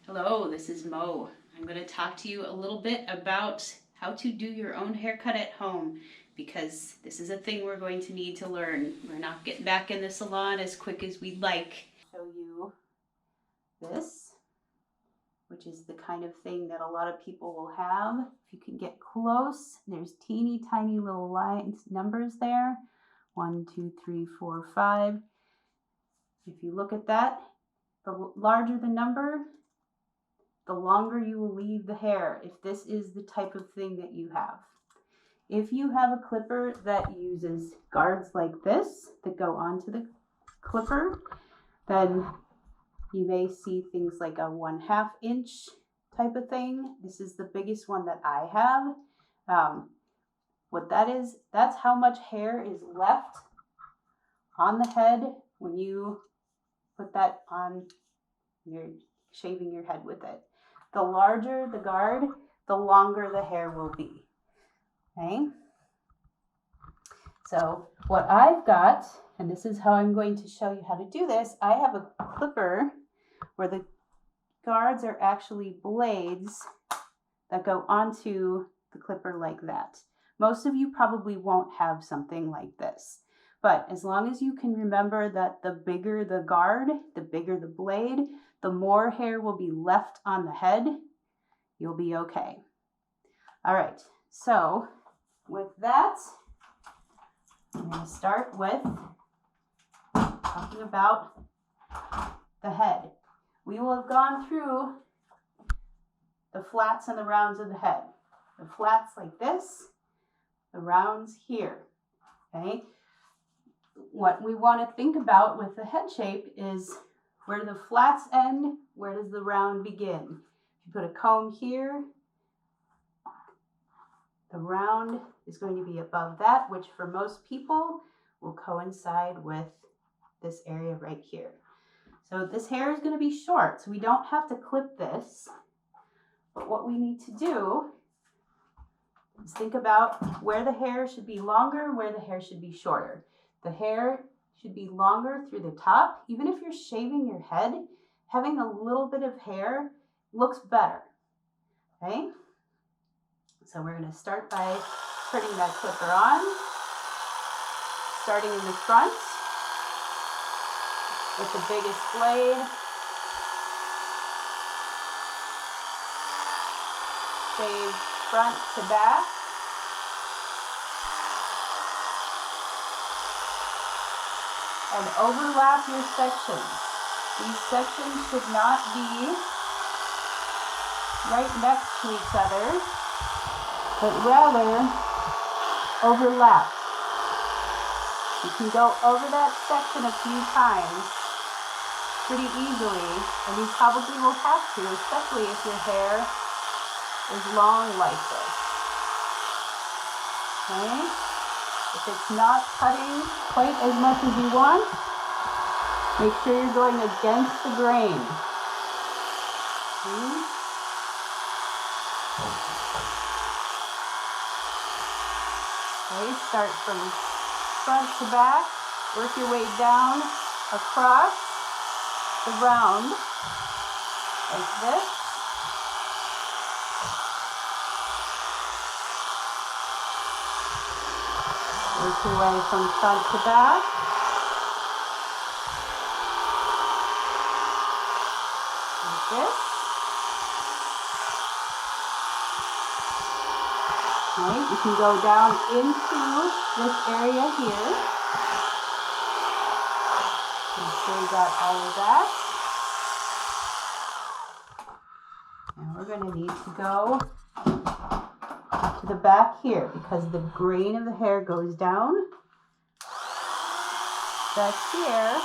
Hello, this is Mo. I'm going to talk to you a little bit about how to do your own haircut at home because this is a thing we're going to need to learn. We're not getting back in the salon as quick as we'd like. Show you this, which is the kind of thing that a lot of people will have. If you can get close, there's teeny tiny little lines, numbers there. 1, 2, 3, 4, 5. If you look at that, the larger the number, the longer you will leave the hair if this is the type of thing that you have. If you have a clipper that uses guards like this that go onto the clipper, then you may see things like a 1/2 inch type of thing. This is the biggest one that I have. What that is, that's how much hair is left on the head when you put that on, you're shaving your head with it. The larger the guard, the longer the hair will be. Okay? So what I've got, and this is how I'm going to show you how to do this, I have a clipper where the guards are actually blades that go onto the clipper like that. Most of you probably won't have something like this. But as long as you can remember that the bigger the guard, the bigger the blade, the more hair will be left on the head, you'll be okay. All right, so with that, I'm going to start with talking about the head. We will have gone through the flats and the rounds of the head. The flats like this, the rounds here, okay? What we want to think about with the head shape is where do the flats end, where does the round begin? If you put a comb here, the round is going to be above that, which for most people will coincide with this area right here. So this hair is going to be short, so we don't have to clip this. But what we need to do is think about where the hair should be longer, where the hair should be shorter. The hair should be longer through the top. Even if you're shaving your head, having a little bit of hair looks better, okay? So we're going to start by turning that clipper on, starting in the front with the biggest blade. Shave front to back. And overlap your sections. These sections should not be right next to each other, but rather overlap. You can go over that section a few times pretty easily, and you probably will have to, especially if your hair is long like this. Okay? If it's not cutting quite as much as you want, make sure you're going against the grain. Okay? Okay, start from front to back, work your way down across the round like this. Work your way from front to back. Like this. Okay, you can go down into this area here. Make sure you got all of that. And we're going to need to go to the back here because the grain of the hair goes down. Back here,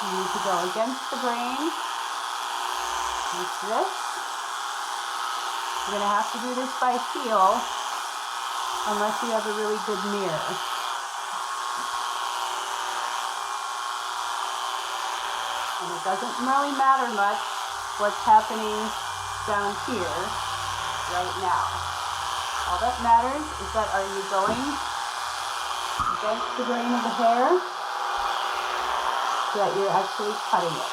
you need to go against the grain like this. You're going to have to do this by feel unless you have a really good mirror. And it doesn't really matter much what's happening down here right now. All that matters is that are you going against the grain of the hair so that you're actually cutting it.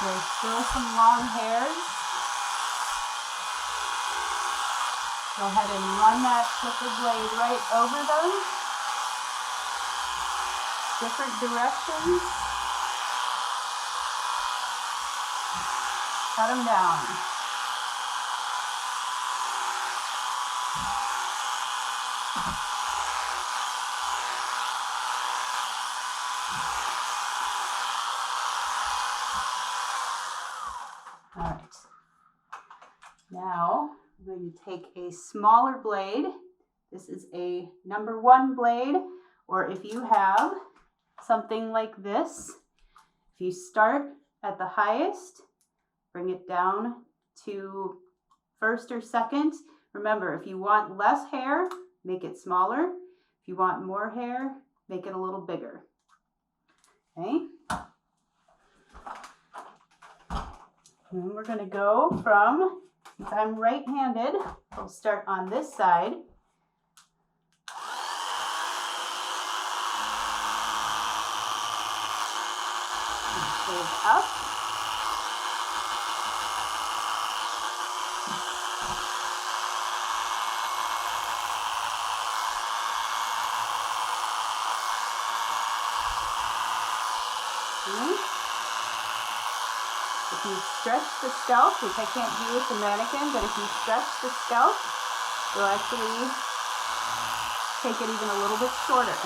There's still some long hairs. Go ahead and run that clipper blade right over them. Different directions. Cut them down. All right. Now I'm going to take a smaller blade. This is a number 1 blade, or if you have something like this, if you start at the highest, bring it down to first or second. Remember, if you want less hair, make it smaller. If you want more hair, make it a little bigger. Okay? And we're going to go from, since I'm right-handed, we'll start on this side. Up. If you stretch the scalp, which I can't do with the mannequin, but if you stretch the scalp, you'll actually take it even a little bit shorter.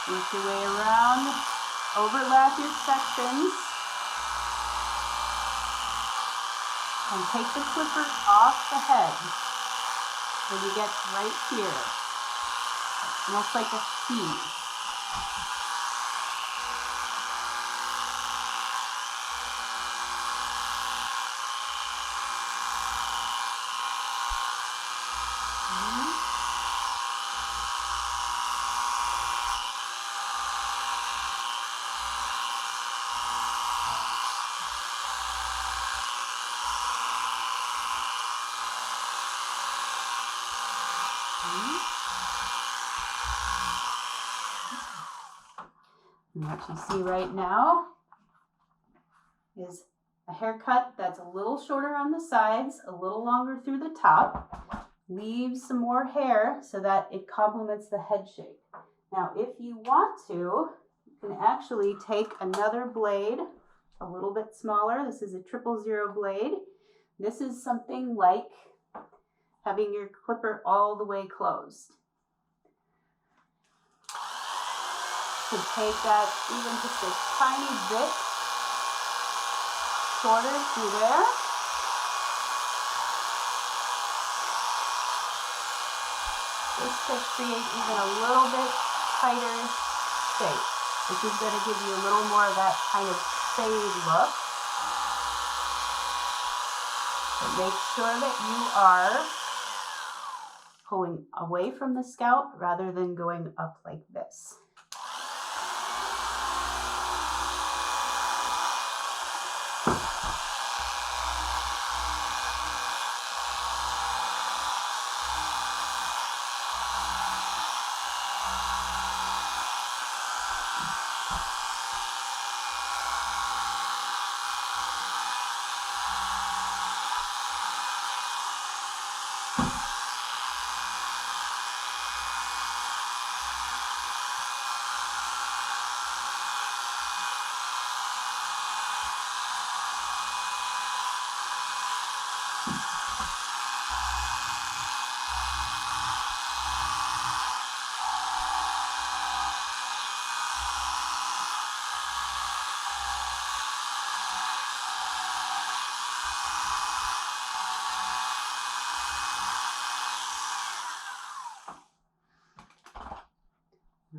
Work your way around, overlap your sections, and take the clipper off the head when you get right here, almost like a C. And what you see right now is a haircut that's a little shorter on the sides, a little longer through the top, leaves some more hair so that it complements the head shape. Now, if you want to, you can actually take another blade, a little bit smaller. This is a 000 blade. This is something like having your clipper all the way closed. To take that even just a tiny bit shorter through there. Just to create even a little bit tighter shape. This is going to give you a little more of that kind of fade look. But make sure that you are pulling away from the scalp rather than going up like this.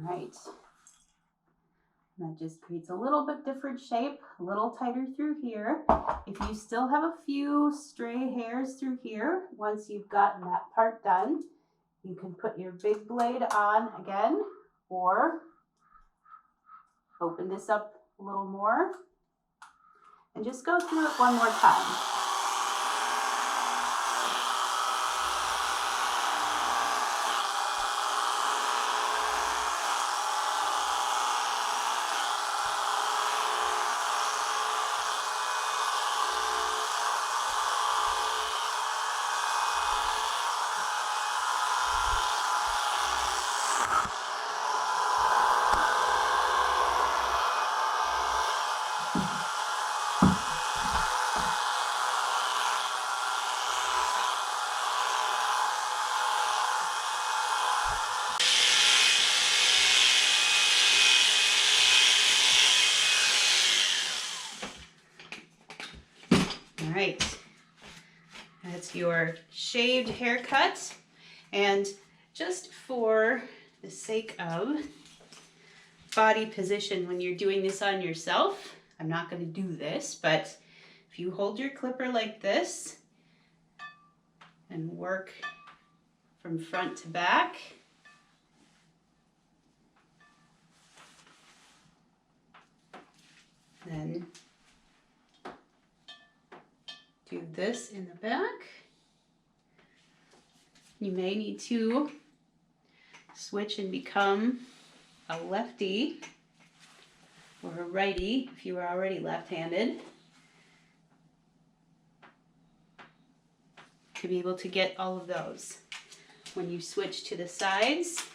Right. That just creates a little bit different shape, a little tighter through here. If you still have a few stray hairs through here, once you've gotten that part done, you can put your big blade on again, or open this up a little more and just go through it one more time. All right, that's your shaved haircut. And just for the sake of body position, when you're doing this on yourself, I'm not going to do this, but if you hold your clipper like this and work from front to back, then do this in the back. You may need to switch and become a lefty or a righty if you were already left-handed, to be able to get all of those. When you switch to the sides,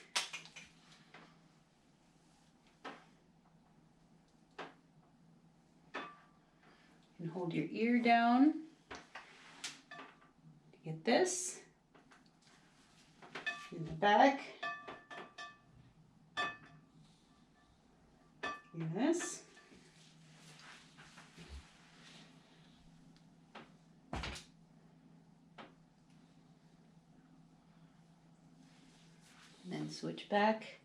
and hold your ear down to get this in the back. And this. And then switch back